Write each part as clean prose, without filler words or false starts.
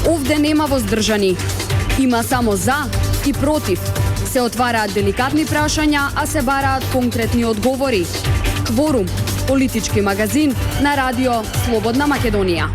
Овде нема воздржани. Има само за и против. Се отвараат деликатни прашања, а се бараат конкретни одговори. Кворум, политички магазин на радио Слободна Македонија.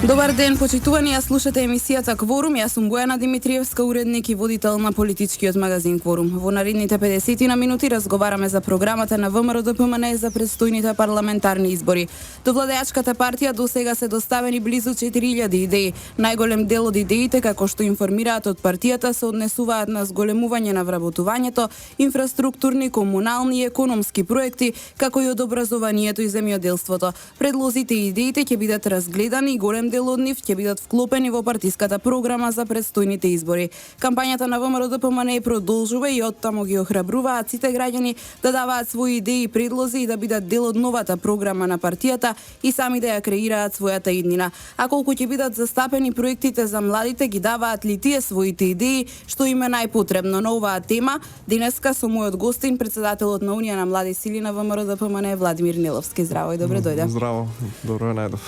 Добар ден, почитувани, ја слушате емисијата Кворум. Јас сум Бојана Димитриевска, уредник и водител на политичкиот магазин Кворум. Во наредните 50 на минути разговараме за програмата на ВМРО-ДПМН за предстојните парламентарни избори. До владеачката партија до сега се доставени близу 4000 идеи. Најголем дел од идеите, како што информираат од партијата, се однесуваат на зголемување на вработувањето, инфраструктурни, комунални и економски проекти, како и од образованието и земјоделството. Предлозите и идеите ќе бидат разгледани и голем дел од нив ќе бидат вклопени во партиската програма за предстојните избори. Кампањата на ВМРО-ДПМН продолжува и оттаму ги охрабруваат сите граѓани да даваат своји идеи и предлози и да бидат дел од новата програма на партијата и сами да ја креираат својата иднина. А колку ќе бидат застапени проектите за младите, ги даваат ли тие своите идеи, што им е најпотребно? На оваа тема денеска со мојот гостин, председателот на Унија на млади сили на ВМРО-ДПМН Владимир Неловски. Здраво и добре дојде. Здраво, добро е најдов.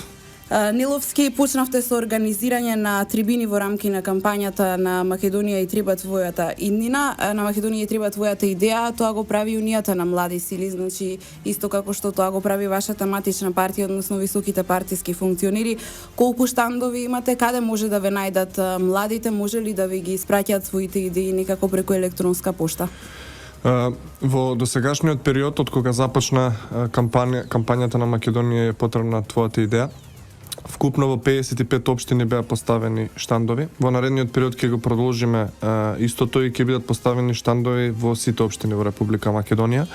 Неловски, почнавте со организирање на трибини во рамки на кампањата на Македонија и треба твојата иднина. На Македонија и треба твојата идеја, тоа го прави Унијата на млади сили, значи исто како што тоа го прави вашата матична партија, односно високите партиски функционери. Колку штандови имате, каде може да ве најдат младите, може ли да ви ги испраќаат своите идеи некако преку електронска пошта? Во досегашниот период, од кога започна кампањата на Македонија е потребна твојата идеја, вкупно во 55 општини беа поставени штандови. Во наредниот период ќе го продолжиме истото и ќе бидат поставени штандови во сите општини во Република Македонија.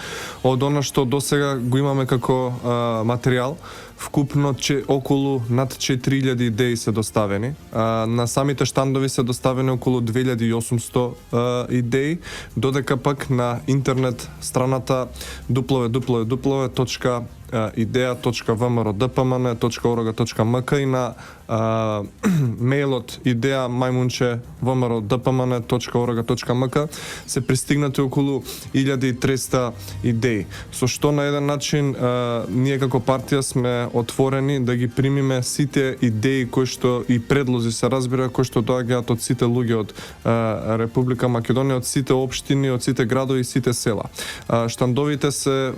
Од она што досега го имаме како материјал, вкупно околу над 4000 идеи се доставени. На самите штандови се доставени околу 2800 идеи, додека пак на интернет страната www.idea.vmrodpmn.org.mk и на мејлот idea@vmrodpmn.org.mk се пристигнати околу 1300 идеи. Со што на еден начин ние како партија сме отворени да ги примиме сите идеи кои што и предлози се разбира кои што доаѓаат од сите луѓе од Република Македонија, од сите општини, од сите градови и сите села. Штандовите се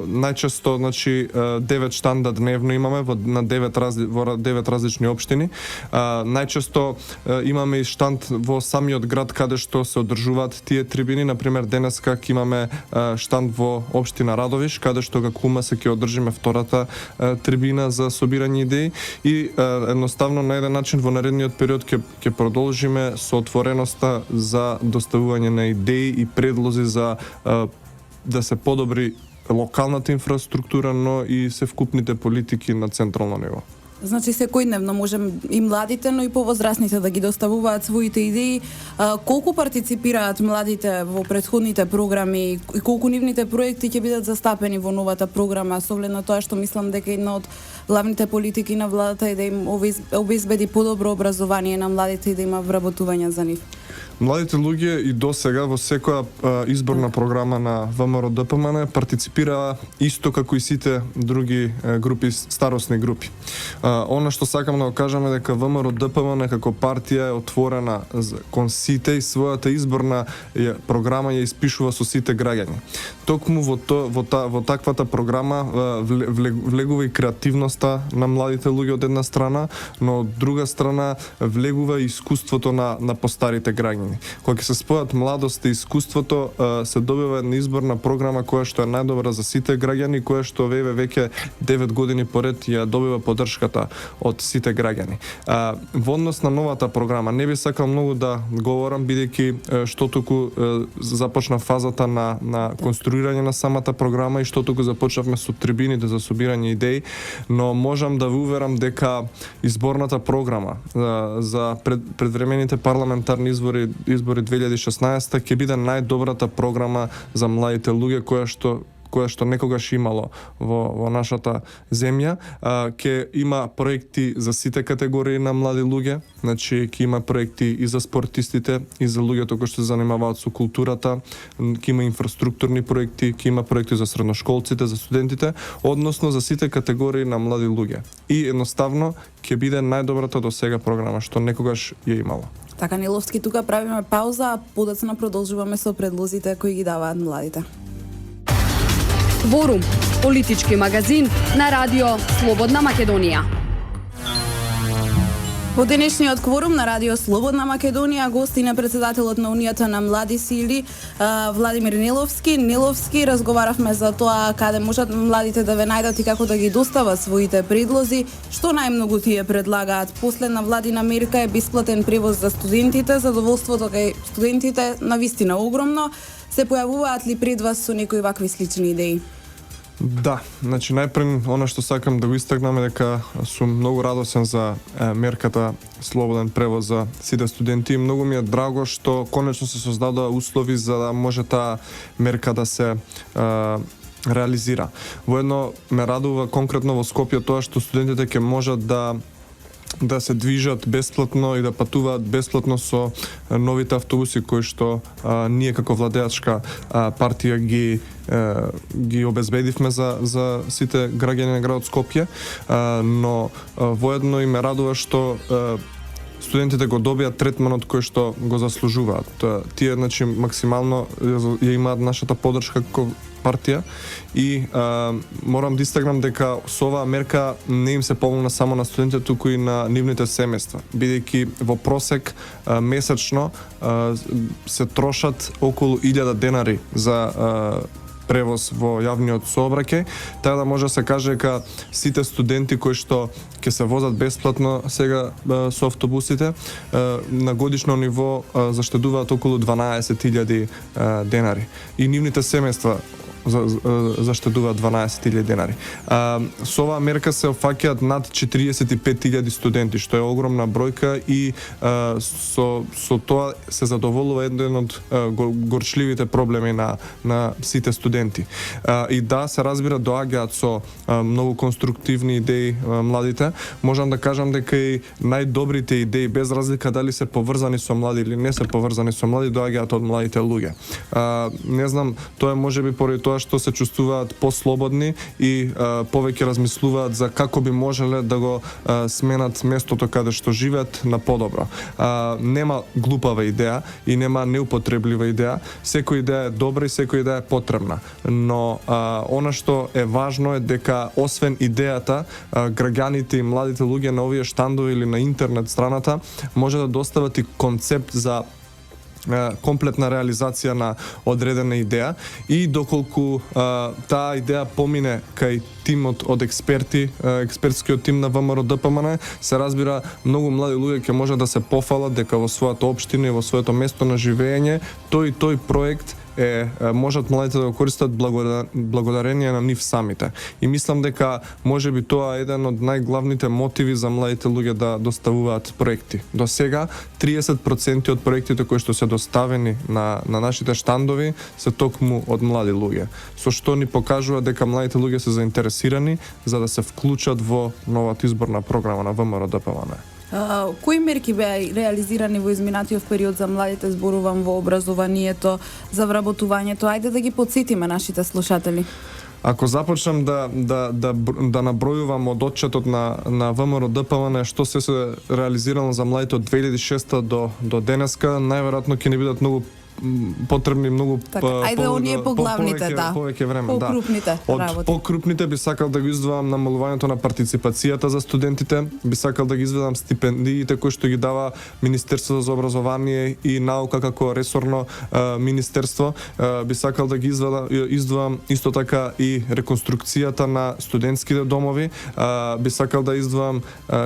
најчесто, значи 9 штанда дневно имаме во 9 различни општини. Најчесто имаме и штанд во самиот град каде што се одржуваат тие трибини. Например, денеска ќе имаме штанд во општина Радовиш, каде што како УМС ќе одржиме втората трибина за собирање идеи и едноставно на еден начин во наредниот период ќе продолжиме со отвореноста за доставување на идеи и предлози за да се подобри локалната инфраструктура, но и севкупните политики на централно ниво. Значи секојдневно можем и младите, но и повозрасните да ги доставуваат своите идеи. Колку партиципираат младите во претходните програми и колку нивните проекти ќе бидат застапени во новата програма, со оглед на тоа што мислам дека една од главните политики на владата е да им обезбеди подобро образование на младите и да има вработување за нив? Младите луѓе и досега во секоја изборна програма на ВМРО-ДПМН партиципираа исто како и сите други групи, старосни групи. Она што сакам да го кажам е дека ВМРО-ДПМН како партија е отворена кон сите и својата изборна програма ја испишува со сите граѓани. Токму во таквата програма влегува и креативноста на младите луѓе од една страна, но од друга страна влегува и искуството на постарите граѓани. Кога ќе се спојат младост и искуството, се добива една изборна програма која што е најдобра за сите граѓани, која што веќе 9 години поред ја добива поддршката од сите граѓани. Во однос на новата програма не би сакал многу да говорам, бидејќи што туку започна фазата на конструирање на самата програма и што туку започнавме со трибините за собирање идеи, но можам да ве уверам дека изборната програма за предвремените парламентарни избори 2016 ќе биде најдобрата програма за младите луѓе која што некогаш имало во нашата земја. Ќе има проекти за сите категории на млади луѓе, значи ќе има проекти и за спортистите, и за луѓето кои што се занимаваат со културата, ќе има инфраструктурни проекти, ќе има проекти за средношколците, за студентите, односно за сите категории на млади луѓе. И едноставно ќе биде најдобрата до сега програма што некогаш ја имало. Така, Ниловски, тука правиме пауза, а подоцна продолжуваме со предлозите кои ги даваат младите. Кворум, политички магазин на радио Слободна Македонија. Во денешниот кворум на радио Слободна Македонија гости на председателот на Унијата на млади сили Владимир Ниловски. Ниловски, разговаравме за тоа каде можат младите да ве најдат и како да ги достават своите предлози. Што најмногу тие предлагаат? Последна владина мерка е бесплатен превоз за студентите. Задоволството кај студентите навистина огромно. Се појавуваат ли пред вас со некои вакви слични идеи? Да, значи најпред она што сакам да го истакнам е дека сум многу радосен за мерката слободен превоз за сите студенти. Многу ми е драго што конечно се создадоа услови за да може таа мерка да се реализира. Воедно ме радува конкретно во Скопје тоа што студентите ќе можат да се движат бесплатно и да патуваат бесплатно со новите автобуси кои што ние како владеачка партија ги обезбедивме за сите граѓани на градот Скопје, но воедно и ме радува што студентите го добијат третманот кој што го заслужуваат. Тие значи максимално ја имаат нашата поддршка како партија и морам да истакнам дека со оваа мерка не им се помогна само на студентите, туку и на нивните семејства, бидејќи во просек месечно се трошат околу 1000 денари за превоз во јавниот сообраќај, така да може да се каже дека сите студенти кои што ќе се возат бесплатно сега со автобусите на годишно ниво заштедуваат околу 12.000 денари. И нивните семејства заштедуваат 12.000 денари. Со оваа мерка се опфаќаат над 45.000 студенти, што е огромна бројка и со тоа се задоволува еден од горчливите проблеми на сите студенти. И да, се разбира, доаѓаат со многу конструктивни идеи младите. Можам да кажам дека и најдобрите идеи, без разлика дали се поврзани со млади или не се поврзани со млади, доаѓаат од младите луѓе. Не знам, тоа е можеби поради тоа што се чувствуваат послободни и повеќе размислуваат за како би можеле да го сменат местото каде што живеат на подобро. Нема глупава идеја и нема неупотреблива идеја. Секоја идеја е добра и секоја идеја е потребна. Но она што е важно е дека освен идејата, граѓаните и младите луѓе на овие штандови или на интернет страната може да достават и концепт за комплетна реализација на одредена идеја и доколку таа идеја помине кај тимот од експерти, експертскиот тим на ВМРО ДПМН, се разбира многу млади луѓе ќе може да се пофалат дека во својата општина и во своето место на живење тој проект можат младите да го користат благодарение на нив самите. И мислам дека можеби тоа е еден од најглавните мотиви за младите луѓе да доставуваат проекти. До сега 30% од проектите кои што се доставени на нашите штандови се токму од млади луѓе, со што ни покажува дека младите луѓе се заинтересирани за да се вклучат во новата изборна програма на ВМРО ДПМН. Кои мерки беа реализирани во изминатиот период за младите, зборувам во образованието, за вработувањето? Ајде да ги потсетиме нашите слушатели. Ако започнам да набројувам од отчетот на ВМРО ДПМН што се реализирало за младите од 2006 до денеска, најверојатно ќе ни бидат многу потребни многу повеќе време, покрупните работи. Од покрупните би сакал да го издвојам намалувањето на партиципацијата за студентите, би сакал да ги издвојам стипендиите кои што ги дава Министерството за образование и наука како ресорно министерство, би сакал да ги издвојам исто така и реконструкцијата на студентските домови, би сакал да издвојам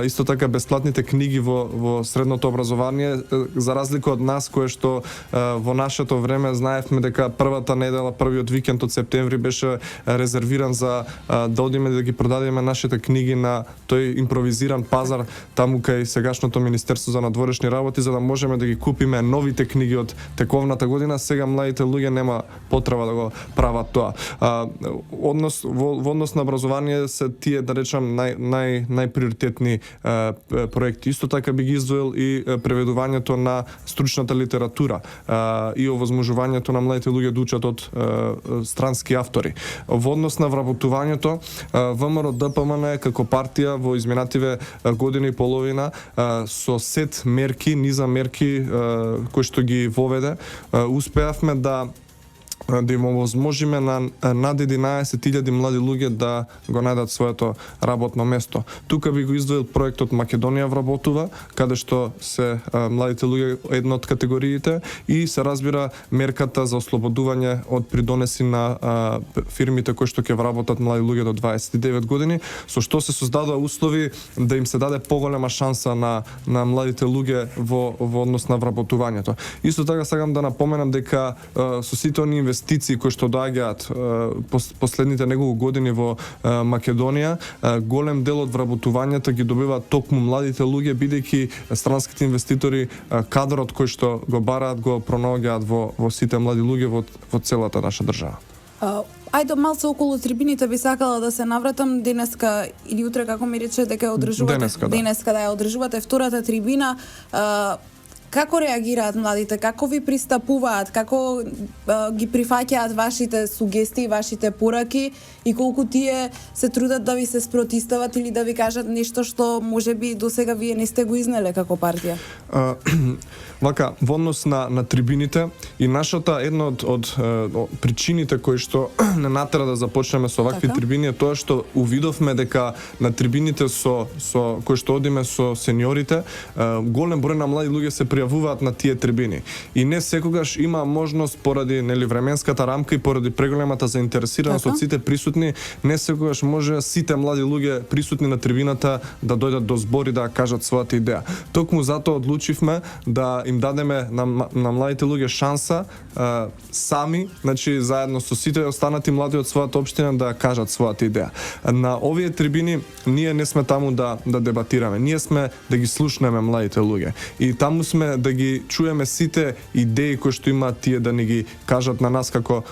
исто така бесплатните книги во средното образование, за разлика од нас кои што во нашето време знаевме дека првата недела, првиот викенд од септември беше резервиран за да одиме да ги продадеме нашите книги на тој импровизиран пазар таму кај сегашното Министерство за надворешни работи, за да можеме да ги купиме новите книги од тековната година. Сега младите луѓе нема потреба да го прават тоа. Во однос на образование се тие, да речам, најприоритетни проекти. Исто така би ги издвоил и преведувањето на стручната литература и овозможувањето на младите луѓе да учат од странски автори. Во однос на вработувањето, ВМРО ДПМН како партија во изминативе година и половина со сет мерки, низа мерки кои што ги воведе, успеавме да им овозможиме на над 11.000 млади луѓе да го најдат своето работно место. Тука би го издвоил проектот Македонија вработува, каде што се младите луѓе една од категориите, и се разбира мерката за ослободување од придонеси на фирмите кои што ќе вработат млади луѓе до 29 години, со што се создадоа услови да им се даде поголема шанса на младите луѓе во однос на вработувањето. Исто така сакам да напоменам дека со сите оние инвестиции кои што доаѓаат последните неколку години во Македонија, голем дел од вработувањето ги добиваат токму младите луѓе, бидејќи странските инвеститори кадрот кој што го бараат го пронаоѓаат во сите млади луѓе во целата наша држава. Ајде малце околу трибините би сакала да се навратам денеска или утре, како ми рече дека ја одржувате. Денеска да ја одржувате втората трибина. Како реагираат младите? Како ви пристапуваат? Како ги прифаќаат вашите сугестии, вашите пораки, и колку тие се трудат да ви се спротистават или да ви кажат нешто што можеби досега вие не сте го изнеле како партија? Вака, во однос на трибините и нашата една од причините кои што не натера да започнеме со вакви трибини е тоа што увидовме дека на трибините со кои што одиме со сениорите, голем број на млади луѓе се пријавуваат на тие трибини. И не секогаш има можност поради временската рамка и поради преголемата заинтересираност од сите присутни, не секогаш може сите млади луѓе присутни на трибината да дојдат до збор и да кажат својата идеја. Токму затоа одлучивме да им дадеме на младите луѓе шанса сами, значи заедно со сите останати млади од својата општина да кажат својата идеја. На овие трибини ние не сме таму да дебатираме, ние сме да ги слушнеме младите луѓе. И таму сме да ги чуеме сите идеи кои што имаат тие да ни ги кажат на нас како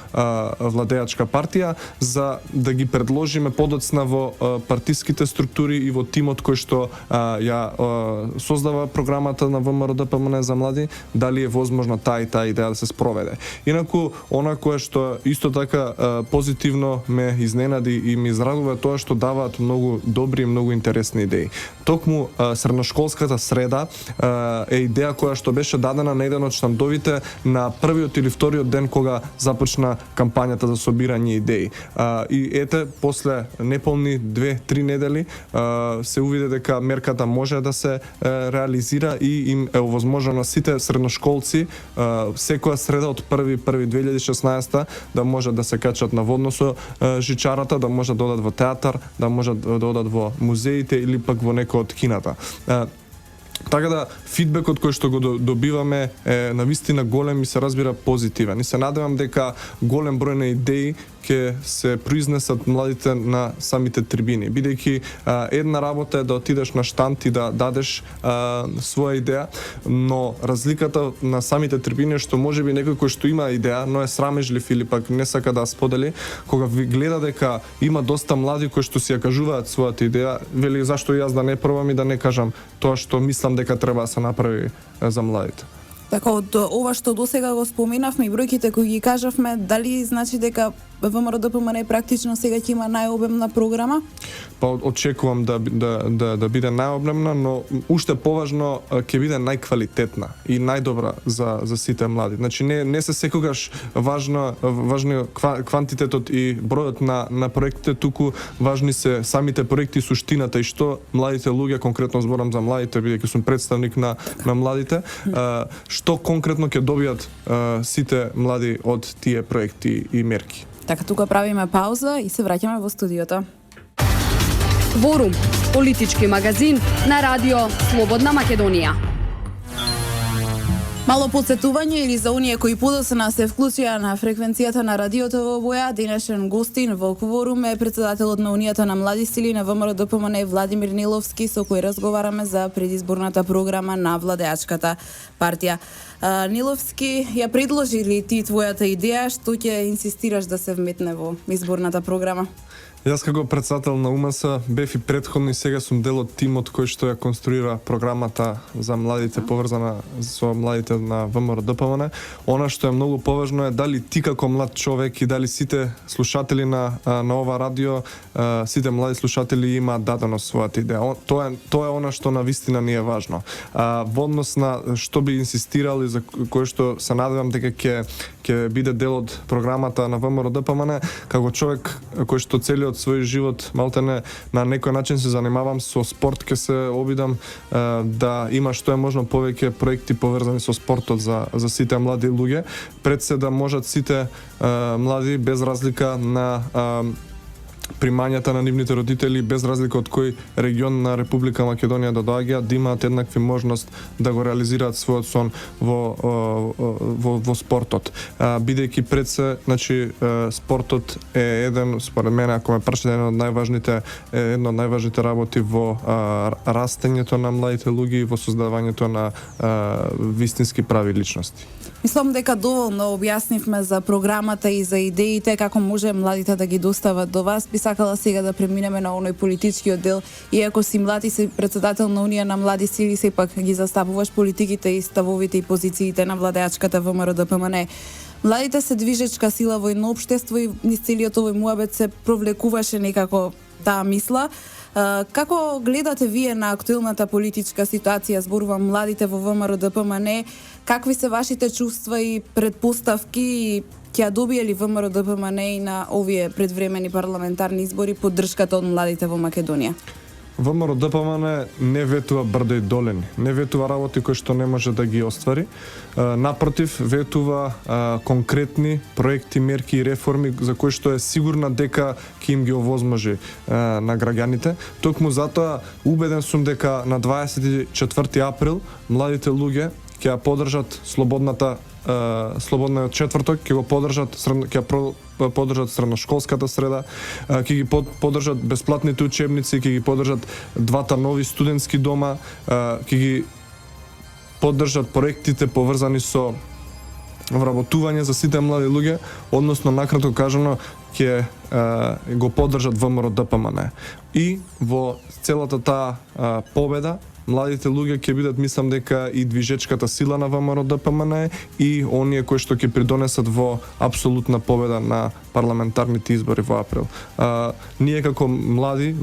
владеачка партија, за да ги предложиме подоцна во партиските структури и во тимот кој што ја создава програмата на ВМРО ДПМН за млади, дали е возможно таа и таа идеја да се спроведе. Инаку, она кое што исто така позитивно ме изненади и ми израдува тоа што даваат многу добри и многу интересни идеи. Токму средношколската среда е идеја која што беше дадена на еден од штандовите на првиот или вториот ден кога започна кампањата за собирање идеи. И ете, после неполни 2-3 недели се увиде дека мерката може да се реализира и им е овозможно на сите средношколци секоја среда од 1.1.2016 да може да се качат на водно со жичарата, да може да одат во театар, да може да одат во музеите или пак во некој од кината. Така да, фидбекот кој што го добиваме е навистина голем и се разбира позитивен. И се надевам дека голем број на идеи ќе се произнесат младите на самите трибини. Бидејќи една работа е да отидеш на штанд и да дадеш своја идеја, но разликата на самите трибини е што можеби некој кој што има идеја, но е срамежлив или пак не сака да сподели, кога ви гледа дека има доста млади кои што си ја кажуваат својата идеја, вели зашто јас да не пробам и да не кажам тоа што мислам дека треба да се направи за младите. Така, од ова што досега го споменавме и бројките кои ги кажавме, дали значи дека ВМРО ДПМН практично сега ќе има најобемна програма? Па очекувам да биде најобемна, но уште поважно ќе биде најквалитетна и најдобра за сите млади. Значи не се секогаш важни квантитетот и бројот на проектите, туку важни се самите проекти и суштината и што младите луѓе, конкретно зборам за младите, бидејќи сум представник на младите, што конкретно ќе добијат сите млади од тие проекти и мерки. Така, тука правиме пауза и се враќаме во студиото. Кворум, политички магазин на радио Слободна Македонија. Мало подсетување или за оние кои подосна се вклучија на фреквенцијата на радиото во Боја, денешен гостин во Кворум е председателот на Унијата на млади сили на ВМРО ДПМН Владимир Ниловски, со кој разговараме за предизборната програма на владеачката партија. Ниловски, ја предложи ли ти твојата идеја, што ќе инсистираш да се вметне во изборната програма? Јас како председател на УМС бев и претходно и сега сум дел од тимот кој што ја конструира програмата за младите, поврзана со младите на ВМРО ДПМН. Она што е многу поважно е дали ти како млад човек и дали сите слушатели на ова радио, сите млади слушатели имаат дадено својата идеја. Тоа е она што навистина ни е важно. Во однос на што би инсистирал и за кој што се надевам дека ќе биде дел од програмата на ВМРО ДПМН, како човек кој што целиот свој живот малтене на некој начин се занимавам со спорт, ќе се обидам да има што е можно повеќе проекти поврзани со спортот за сите млади луѓе, пред се да можат сите млади без разлика на примањата на нивните родители, без разлика од кој регион на Република Македонија да доаѓаат, да имаат еднакви можност да го реализираат својот сон во спортот. Бидејќи пред се, значи спортот е еден, според мене, ако ме прашате, едно од најважните работи во растењето на младите луѓе и во создавањето на вистински прави личности. Мислам дека доволно објаснивме за програмата и за идеите како може младите да ги достават до вас. Би сакала сега да преминеме на оној политичкиот дел. Иако си млад и си председател на Унија на млади сили, сепак ги застапуваш политиките и ставовите и позициите на владеачката ВМРО ДПМН. Младите се движечка сила во едно општество и низ целиот овој муабет се провлекуваше некако таа мисла. Како гледате вие на актуелната политичка ситуација, зборувам младите во ВМРО ДПМН, какви се вашите чувства и предпоставки и ќе добие ли ВМРО ДПМН и на овие предвремени парламентарни избори поддршката од младите во Македонија? ВМРО ДПМН не ветува брда и долини, не ветува работи кои што не може да ги оствари. Напротив, ветува конкретни проекти, мерки и реформи за кои што е сигурна дека ќе им ги овозможи на граѓаните. Токму затоа убеден сум дека на 24 април младите луѓе ќе ја поддржат слободниот четврток, ќе го поддржат, поддржат средношколската среда, ќе ги поддржат бесплатните учебници, ќе ги поддржат двата нови студентски дома, ќе ги поддржат проектите поврзани со вработување за сите млади луѓе, односно накратко кажано ќе го поддржат ВМРО ДПМН. И во целата таа победа младите луѓе ќе бидат, мислам дека и движечката сила на ВМРО ДПМН и оние кои што ќе придонесат во апсолутна победа на парламентарните избори во април. Ние како млади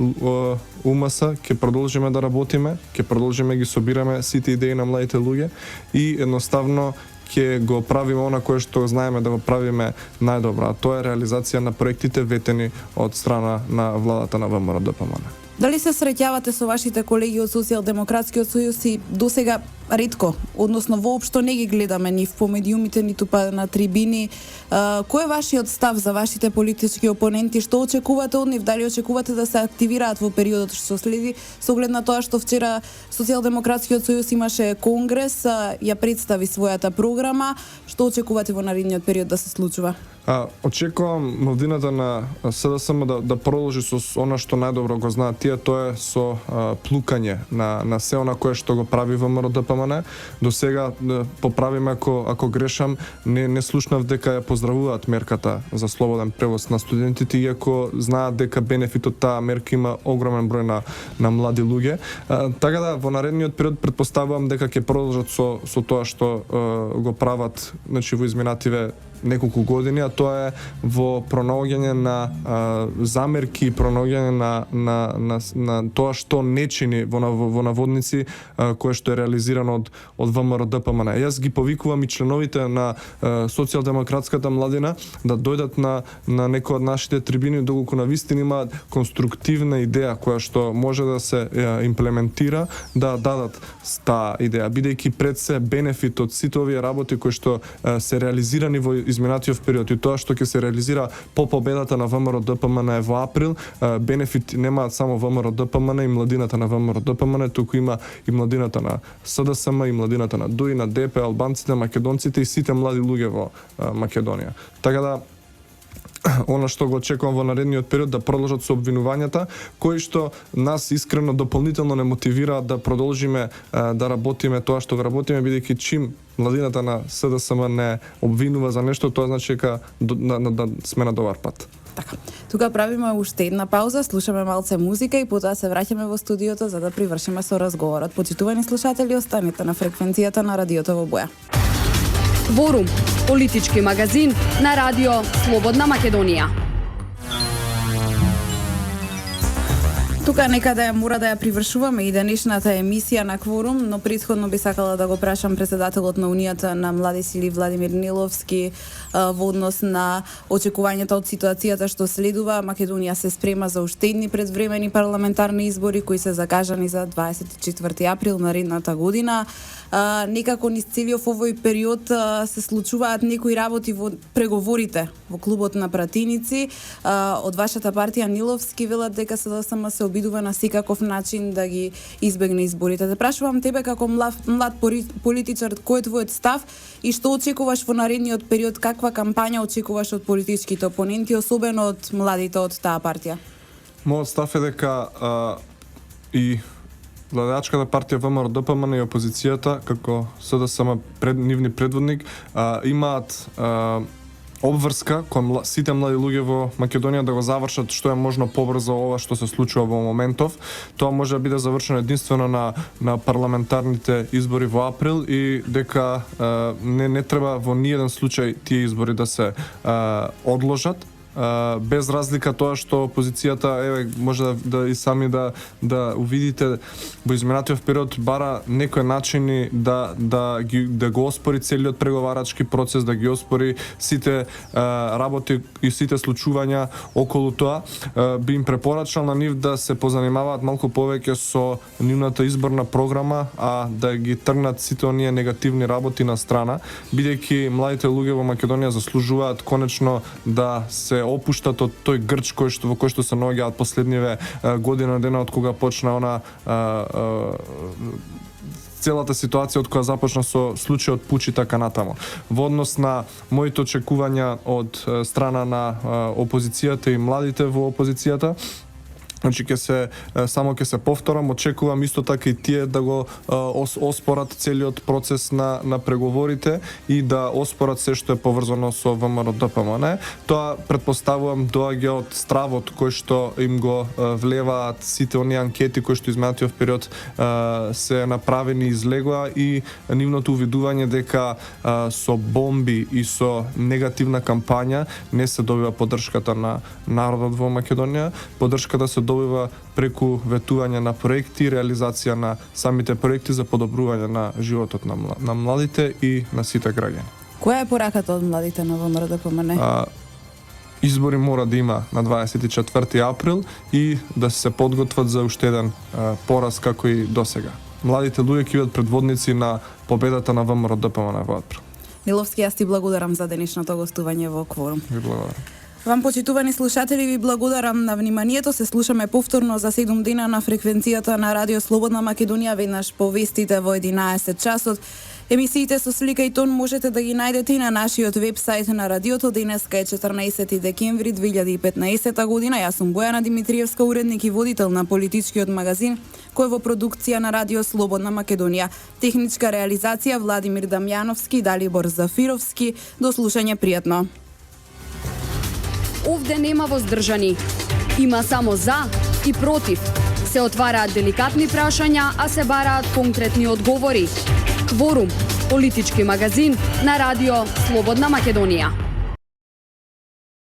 УМС ќе продолжиме да работиме, ќе продолжиме ги собираме сите идеи на младите луѓе и едноставно ќе го правиме она кое што знаеме да го правиме најдобро, а тоа е реализација на проектите ветени од страна на владата на ВМРО ДПМН. Дали се среќавате со вашите колеги од Социјалдемократскиот сојуз и досега ретко, односно воопшто не ги гледаме ни по медиумите, ниту па на трибини. Кој е вашиот став за вашите политички опоненти? Што очекувате од нив? Дали очекувате да се активираат во периодот што следи? Со оглед на тоа што вчера Социјалдемократскиот сојуз имаше конгрес, ја представи својата програма, што очекувате во наредниот период да се случува? Очекувам младината на СДСМ да продолжи со она што најдобро го знаат тие, тоа е со плукање на се она кое што го прави ВМРО ДПМН. До сега, поправиме ако грешам, не слушнав дека ја поздравуваат мерката за слободен превоз на студентите, иако знаат дека бенефитот таа мерка има огромен број на млади луѓе. Така да, во наредниот период претпоставувам дека ќе продолжат со тоа што го прават, значи во изминативе неколку години, а тоа е во пронаоѓање на замерки, пронаоѓање на тоа што не чини во наводници кое што е реализирано од ВМРО ДПМН. Јас ги повикувам и членовите на Социјалдемократската младина да дојдат на некој од нашите трибини, доколку навистина имаат конструктивна идеја која што може да се имплементира, да дадат таа идеја, бидејќи пред се бенефит од сите овие работи кои што се реализирани во изминатиот период и тоа што ќе се реализира по победата на ВМРО ДПМН во април, бенефит немаат само ВМРО ДПМН и младината на ВМРО ДПМН, туку има и младината на СДСМ, и младината на ДУИ, на ДП, албанците, македонците и сите млади луѓе во Македонија. Така да она што го очекувам во наредниот период да продолжат со обвинувањата, кои што нас искрено дополнително не мотивираат да продолжиме да работиме тоа што го работиме, бидејќи чим младината на СДСМ не обвинува за нешто, тоа значи дека да сме на добар пат. Така. Тука правиме уште една пауза, слушаме малце музика и потоа се враќаме во студиото за да привршиме со разговорот. Почитувани слушатели, останете на фреквенцијата на радиото во Боја. Кворум, политички магазин на радио Слободна Македонија. Тука некаде мора да ја привршуваме и денешната емисија на Кворум, но претходно би сакала да го прашам председателот на Унијата на млади сили Владимир Ниловски во однос на очекувањата од ситуацијата што следува. Македонија се спрема за уште едни предвремени парламентарни избори кои се закажани за 24 април наредната година. Некако низ целиот овој период се случуваат некои работи во преговорите во клубот на пратеници. Од вашата партија Ниловски велат дека СДСМ се обидува на секаков начин да ги избегне изборите. Те прашувам тебе како млад политичар, кој е твојот став и што очекуваш во наредниот период, каква кампања очекуваш од политичките опоненти, особено од младите од таа партија? Мојот став е дека и владеачката партија ВМРО ДПМН и опозицијата, како СДСМ нивни предводник, имаат обврска кон сите млади луѓе во Македонија да го завршат што е можно побрзо ова што се случува во моментов. Тоа може да биде завршено единствено на парламентарните избори во април и дека не треба во ниеден случај тие избори да се одложат. Без разлика тоа што опозицијата може да и сами да увидите во изминатиот период бара некои начини да го оспори целиот преговарачки процес, да ги оспори сите работи и сите случувања околу тоа. Би им препорачал на нив да се позанимаваат малку повеќе со нивната изборна програма, а да ги тргнат сите оние негативни работи на страна, бидејќи младите луѓе во Македонија заслужуваат конечно да се опуштат од тој грч во кој што се наоѓаат последниве година дена од кога почна она целата ситуација од која започна со случајот Пуч и така натаму. Во однос на моите очекувања од страна на опозицијата и младите во опозицијата, значи ќе се повторам, очекувам исто така и тие да го оспорат целиот процес на преговорите и да оспорат се што е поврзано со ВМРО ДПМН. Тоа претпоставувам доаѓа од стравот кој што им го влеваат сите оние анкети кои што изминатиот период се направени и излегоа и нивното увидување дека со бомби и со негативна кампања не се добива поддршката на народот во Македонија. Поддршката се добива преку ветување на проекти, реализација на самите проекти за подобрување на животот на младите и на сите граѓани. Која е пораката од младите на ВМРО ДПМН? Избори мора да има на 24 април и да се подготват за уште еден пораз како и досега. Младите луѓе ќе бидат предводници на победата на ВМРО ДПМН во април. Ниловски, јас ти благодарам за денешното гостување во Кворум. Ви благодарам. Вам, почитувани слушатели, ви благодарам на вниманието. Се слушаме повторно за 7 дена на фреквенцијата на Радио Слободна Македонија, веднаш по вестите во 11 часот. Емисиите со слика и тон можете да ги најдете и на нашиот вебсайт на радиото. Денеска е 14 декември 2015 година. Јас сум Бојана Димитриевска, уредник и водител на политичкиот магазин, кој е во продукција на Радио Слободна Македонија. Техничка реализација Владимир Дамјановски и Далибор Зафировски. До слушање, пријатно. Овде нема воздржани. Има само за и против. Се отвараат деликатни прашања, а се бараат конкретни одговори. Кворум, политички магазин на Радио Слободна Македонија.